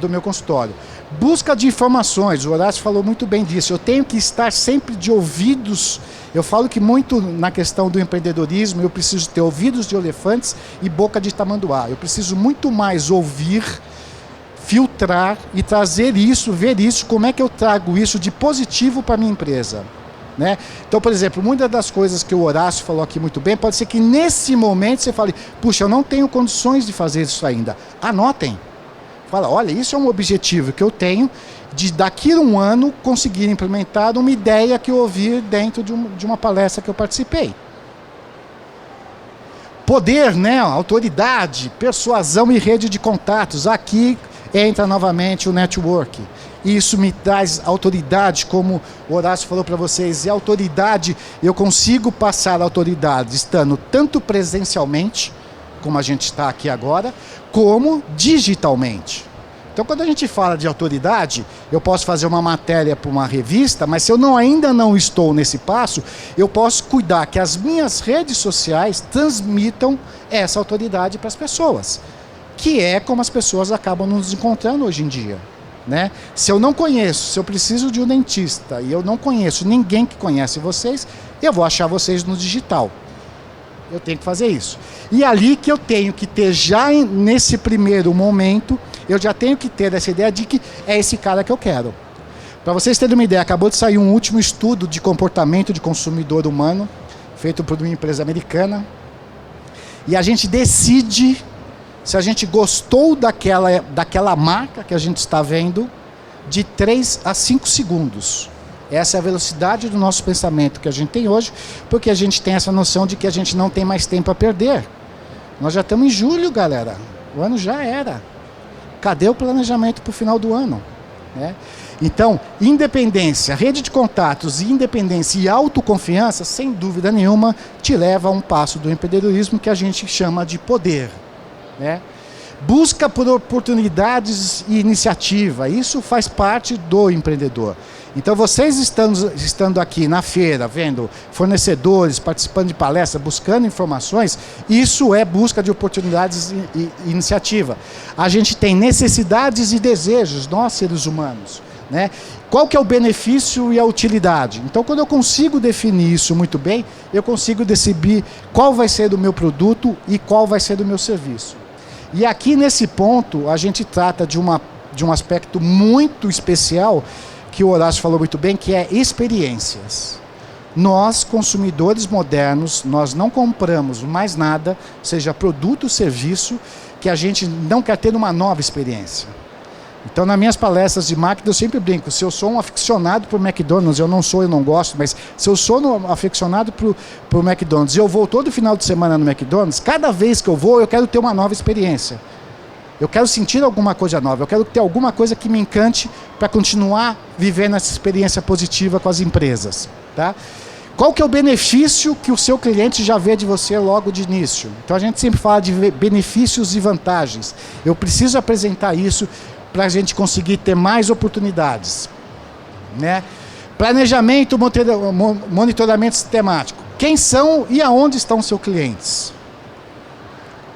Do meu consultório. Busca de informações, o Horácio falou muito bem disso, eu tenho que estar sempre de ouvidos, eu falo que muito na questão do empreendedorismo, eu preciso ter ouvidos de elefantes e boca de tamanduá, eu preciso muito mais ouvir, filtrar e trazer isso, ver isso, como é que eu trago isso de positivo para a minha empresa, né? Então, por exemplo, muitas das coisas que o Horácio falou aqui muito bem, pode ser que nesse momento você fale, puxa, eu não tenho condições de fazer isso ainda, anotem. Fala, olha, isso é um objetivo que eu tenho de daqui a um ano conseguir implementar uma ideia que eu ouvi dentro de uma palestra que eu participei. Poder, né, autoridade, persuasão e rede de contatos. Aqui entra novamente o network. Isso me traz autoridade, como o Horácio falou para vocês. E autoridade, eu consigo passar autoridade estando tanto presencialmente, como a gente está aqui agora, como digitalmente. Então, quando a gente fala de autoridade, eu posso fazer uma matéria para uma revista, mas se eu ainda não estou nesse passo, eu posso cuidar que as minhas redes sociais transmitam essa autoridade para as pessoas, que é como as pessoas acabam nos encontrando hoje em dia, né? Se eu não conheço, se eu preciso de um dentista e eu não conheço ninguém que conhece vocês, eu vou achar vocês no digital. Eu tenho que fazer isso. E ali que eu tenho que ter, já nesse primeiro momento, eu já tenho que ter essa ideia de que é esse cara que eu quero. Para vocês terem uma ideia, acabou de sair um último estudo de comportamento de consumidor humano, feito por uma empresa americana, e a gente decide se a gente gostou daquela marca que a gente está vendo de 3 a 5 segundos. Essa é a velocidade do nosso pensamento que a gente tem hoje, porque a gente tem essa noção de que a gente não tem mais tempo a perder. Nós já estamos em julho, galera. O ano já era. Cadê o planejamento para o final do ano? Né? Então, independência, rede de contatos, independência e autoconfiança, sem dúvida nenhuma, te leva a um passo do empreendedorismo que a gente chama de poder, né? Busca por oportunidades e iniciativa, isso faz parte do empreendedor. Então, vocês estando aqui na feira, vendo fornecedores, participando de palestras, buscando informações, isso é busca de oportunidades e iniciativa. A gente tem necessidades e desejos, nós seres humanos, né? Qual que é o benefício e a utilidade? Então, quando eu consigo definir isso muito bem, eu consigo decidir qual vai ser o meu produto e qual vai ser o meu serviço. E aqui, nesse ponto, a gente trata de um aspecto muito especial, que o Horácio falou muito bem, que é experiências. Nós, consumidores modernos, nós não compramos mais nada, seja produto ou serviço, que a gente não quer ter uma nova experiência. Então, nas minhas palestras de marketing, eu sempre brinco, se eu sou um aficionado por McDonald's, eu não gosto, mas se eu sou aficionado por McDonald's e eu vou todo final de semana no McDonald's, cada vez que eu vou, eu quero ter uma nova experiência. Eu quero sentir alguma coisa nova, eu quero ter alguma coisa que me encante para continuar vivendo essa experiência positiva com as empresas, tá? Qual que é o benefício que o seu cliente já vê de você logo de início? Então, a gente sempre fala de benefícios e vantagens. Eu preciso apresentar isso para a gente conseguir ter mais oportunidades, né? Planejamento, monitoramento sistemático. Quem são e aonde estão seus clientes?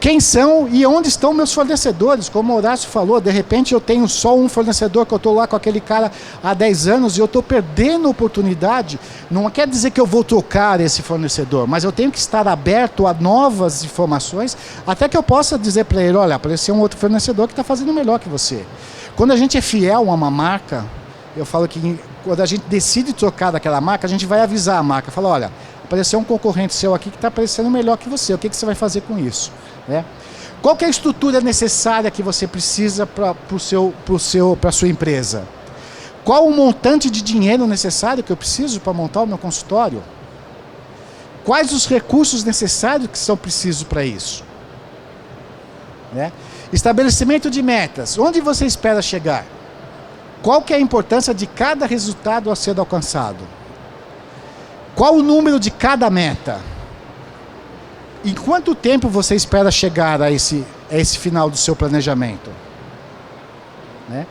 Quem são e onde estão meus fornecedores? Como o Horácio falou, de repente eu tenho só um fornecedor que eu estou lá com aquele cara há 10 anos e eu estou perdendo oportunidade. Não quer dizer que eu vou trocar esse fornecedor, mas eu tenho que estar aberto a novas informações até que eu possa dizer para ele, olha, apareceu um outro fornecedor que está fazendo melhor que você. Quando a gente é fiel a uma marca, eu falo que quando a gente decide trocar daquela marca, a gente vai avisar a marca, fala, olha, apareceu um concorrente seu aqui que está aparecendo melhor que você, o que você vai fazer com isso? Né? Qual que é a estrutura necessária que você precisa para a sua empresa? Qual o montante de dinheiro necessário que eu preciso para montar o meu consultório? Quais os recursos necessários que são precisos para isso? Né? Estabelecimento de metas. Onde você espera chegar? Qual que é a importância de cada resultado a ser alcançado? Qual o número de cada meta? Em quanto tempo você espera chegar a esse final do seu planejamento? Né?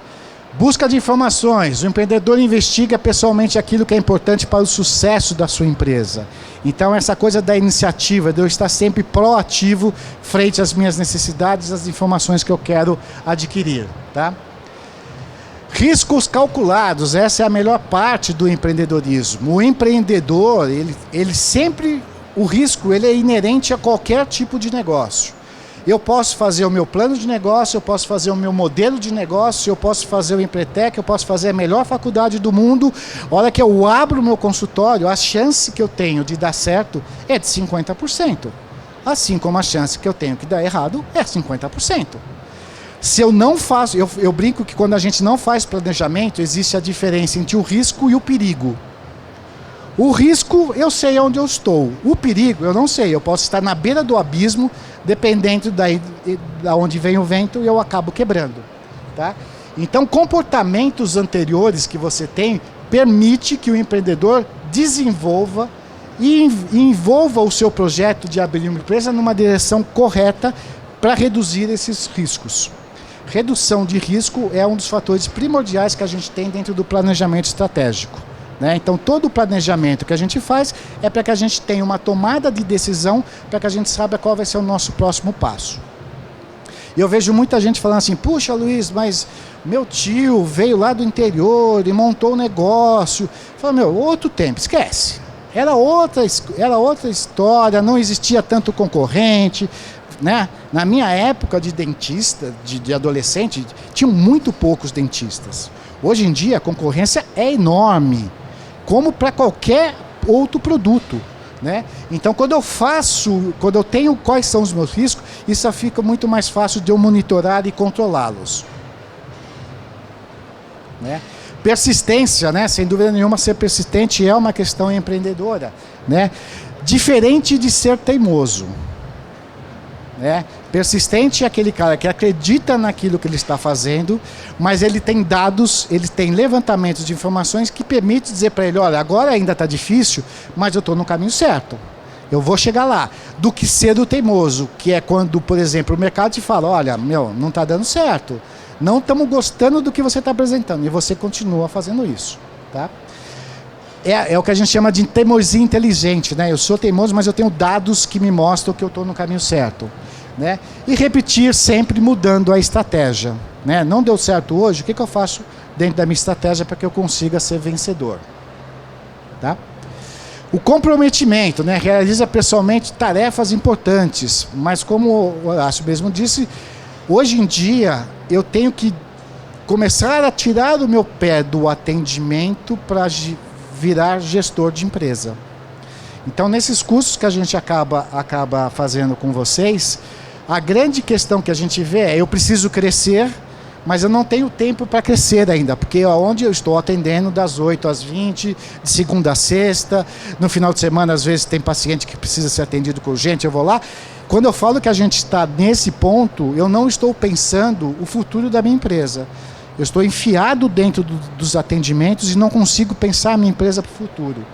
Busca de informações. O empreendedor investiga pessoalmente aquilo que é importante para o sucesso da sua empresa. Então, essa coisa da iniciativa, de eu estar sempre proativo frente às minhas necessidades, às informações que eu quero adquirir. Tá? Riscos calculados. Essa é a melhor parte do empreendedorismo. O empreendedor, ele sempre... O risco ele é inerente a qualquer tipo de negócio. Eu posso fazer o meu plano de negócio, eu posso fazer o meu modelo de negócio, eu posso fazer o Empretec, eu posso fazer a melhor faculdade do mundo. A hora que eu abro o meu consultório, a chance que eu tenho de dar certo é de 50%. Assim como a chance que eu tenho de dar errado é 50%. Se eu não faço, eu brinco que quando a gente não faz planejamento, existe a diferença entre o risco e o perigo. O risco, eu sei onde eu estou. O perigo, eu não sei. Eu posso estar na beira do abismo, dependendo da onde vem o vento, e eu acabo quebrando. Tá? Então, comportamentos anteriores que você tem, permite que o empreendedor desenvolva e envolva o seu projeto de abrir uma empresa numa direção correta para reduzir esses riscos. Redução de risco é um dos fatores primordiais que a gente tem dentro do planejamento estratégico. Né? Então, todo o planejamento que a gente faz é para que a gente tenha uma tomada de decisão, para que a gente saiba qual vai ser o nosso próximo passo. E eu vejo muita gente falando assim, puxa Luiz, mas meu tio veio lá do interior e montou um negócio. Fala, meu, outro tempo, esquece. Era outra história, não existia tanto concorrente. Né? Na minha época de dentista, de adolescente, tinham muito poucos dentistas. Hoje em dia a concorrência é enorme, como para qualquer outro produto. Né? Então, quando eu tenho quais são os meus riscos, isso fica muito mais fácil de eu monitorar e controlá-los. Né? Persistência, né? Sem dúvida nenhuma, ser persistente é uma questão empreendedora. Né? Diferente de ser teimoso. né? Persistente é aquele cara que acredita naquilo que ele está fazendo, mas ele tem dados, ele tem levantamentos de informações que permitem dizer para ele, olha, agora ainda está difícil, mas eu estou no caminho certo. Eu vou chegar lá. Do que ser o teimoso, que é quando, por exemplo, o mercado te fala, olha, não está dando certo. Não estamos gostando do que você está apresentando. E você continua fazendo isso. Tá? É o que a gente chama de teimosia inteligente. Né? Eu sou teimoso, mas eu tenho dados que me mostram que eu estou no caminho certo. Né? E repetir sempre mudando a estratégia. Né? Não deu certo hoje, o que eu faço dentro da minha estratégia para que eu consiga ser vencedor? Tá? O comprometimento, né? Realiza pessoalmente tarefas importantes, mas como o Horácio mesmo disse, hoje em dia eu tenho que começar a tirar o meu pé do atendimento para virar gestor de empresa. Então, nesses cursos que a gente acaba fazendo com vocês, a grande questão que a gente vê é eu preciso crescer, mas eu não tenho tempo para crescer ainda, porque onde eu estou atendendo das 8 às 20, de segunda a sexta, no final de semana às vezes tem paciente que precisa ser atendido com urgente, eu vou lá. Quando eu falo que a gente está nesse ponto, eu não estou pensando o futuro da minha empresa. Eu estou enfiado dentro dos atendimentos e não consigo pensar a minha empresa para o futuro.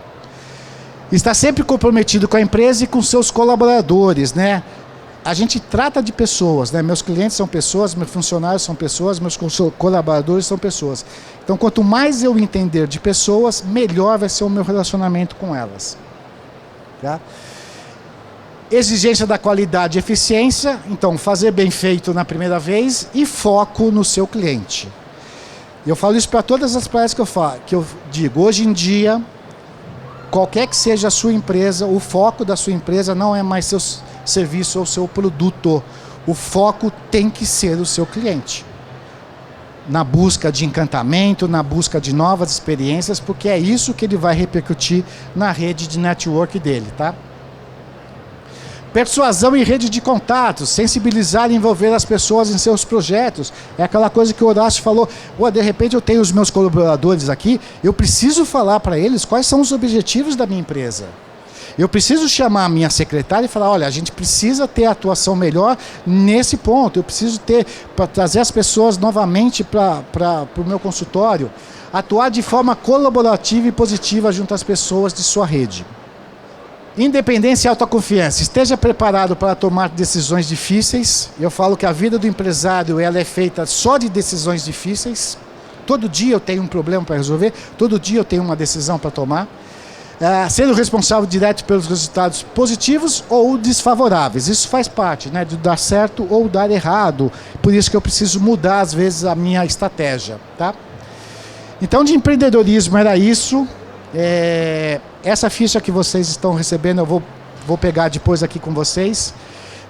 Está sempre comprometido com a empresa e com seus colaboradores, né? A gente trata de pessoas, né? Meus clientes são pessoas, meus funcionários são pessoas, meus colaboradores são pessoas. Então, quanto mais eu entender de pessoas, melhor vai ser o meu relacionamento com elas. Tá? Exigência da qualidade e eficiência, então fazer bem feito na primeira vez e foco no seu cliente. Eu falo isso para todas as palestras que eu digo. Hoje em dia, qualquer que seja a sua empresa, o foco da sua empresa não é mais seu serviço ou seu produto. O foco tem que ser o seu cliente. Na busca de encantamento, na busca de novas experiências, porque é isso que ele vai repercutir na rede de network dele, tá? Persuasão e rede de contatos, sensibilizar e envolver as pessoas em seus projetos. É aquela coisa que o Horácio falou, de repente eu tenho os meus colaboradores aqui, eu preciso falar para eles quais são os objetivos da minha empresa. Eu preciso chamar a minha secretária e falar, olha, a gente precisa ter atuação melhor nesse ponto, eu preciso ter, para trazer as pessoas novamente para o meu consultório, atuar de forma colaborativa e positiva junto às pessoas de sua rede. Independência e autoconfiança. Esteja preparado para tomar decisões difíceis. Eu falo que a vida do empresário ela é feita só de decisões difíceis. Todo dia eu tenho um problema para resolver, todo dia eu tenho uma decisão para tomar. Sendo responsável direto pelos resultados positivos ou desfavoráveis. Isso faz parte, né, de dar certo ou dar errado. Por isso que eu preciso mudar, às vezes, a minha estratégia. Tá? Então, de empreendedorismo era isso. Essa ficha que vocês estão recebendo, eu vou pegar depois aqui com vocês.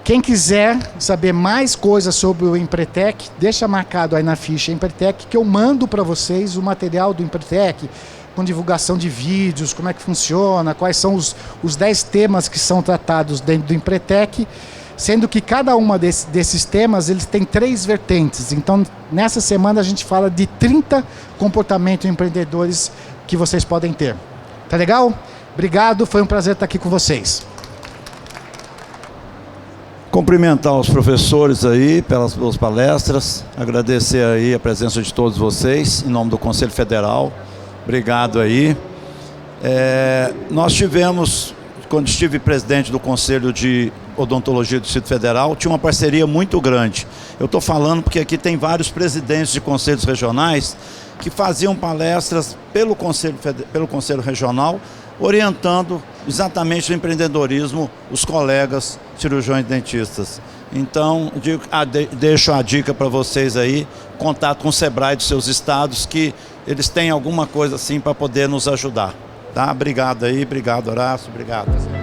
Quem quiser saber mais coisas sobre o Empretec, deixa marcado aí na ficha Empretec, que eu mando para vocês o material do Empretec, com divulgação de vídeos, como é que funciona, quais são os 10 temas que são tratados dentro do Empretec, sendo que cada uma desses temas eles tem 3 vertentes. Então, nessa semana a gente fala de 30 comportamentos empreendedores que vocês podem ter. Tá legal? Obrigado, foi um prazer estar aqui com vocês. Cumprimentar os professores aí pelas suas palestras, agradecer aí a presença de todos vocês, em nome do Conselho Federal. Obrigado aí. Nós tivemos, quando estive presidente do Conselho de Odontologia do Distrito Federal, tinha uma parceria muito grande. Eu estou falando porque aqui tem vários presidentes de conselhos regionais que faziam palestras pelo Conselho Regional, orientando exatamente o empreendedorismo os colegas cirurgiões dentistas. Então, deixo a dica para vocês aí, contato com o Sebrae dos seus estados, que eles têm alguma coisa assim para poder nos ajudar. Tá? Obrigado aí, obrigado Horácio, obrigado.